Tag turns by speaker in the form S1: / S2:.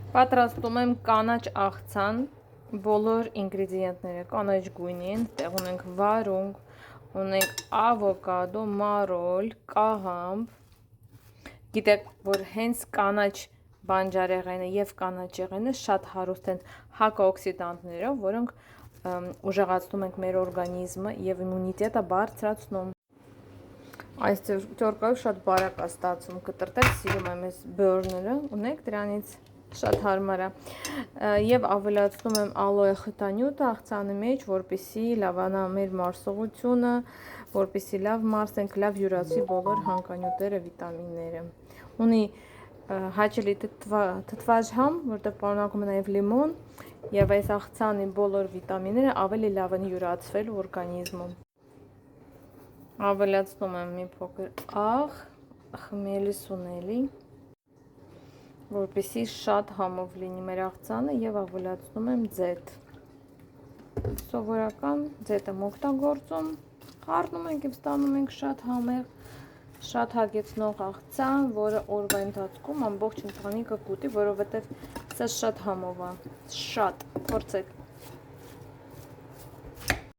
S1: Պատրաստում եմ կանաչ աղցան, բոլոր ինգրեդիենտները կանաչ գույնի են, տեղ ունենք վարունգ, ունենք ավոկադո, մարոլ, կաղամբ, գիտեք, որ հենց կանաչ բանջարեղենը և կանաչ եղենը շատ հարուստ են հակաօքսիդանտներով, որոնք ուժեղացնում ենք մեր օրգանիզմը և իմունիտետը բարձրացնում։ Այս տորկայով շատ բարակ է ստացվում կտրտել, սիրում եմ այս բյորները, ունեք դրանից շատ հարմար է, և ավելացնում եմ ալոյե խտանյութը աղցանի մեջ, որպեսզի լավանա մեր մարսողությունը, որպեսզի լավ մարսենք, լավ յուրացվի բոլոր հանքանյութերը, վիտամինները։ Ունի հաճելի թթվաժ համ, որտեղ պարունակում է նաև լիմոն, և այս աղցանի բոլոր վիտամինները ավելի լավ են յուրացվել օրգանիզմում։ Ավելացնում եմ մի փոքր աղ, խմելի սունելի, որպեսզի շատ համով լինի մեր աղցանը, և ավելացնում եմ ձեթ։ Սովորական ձեթ եմ օգտագործում, խառնում ենք և ստանում ենք շատ համեղ, շատ հագեցնող աղցան, որը օրվա ընթացքում ամբողջ ընտանիքը կուտի, որովհետև սա շատ համով է, շատ, փորձեք։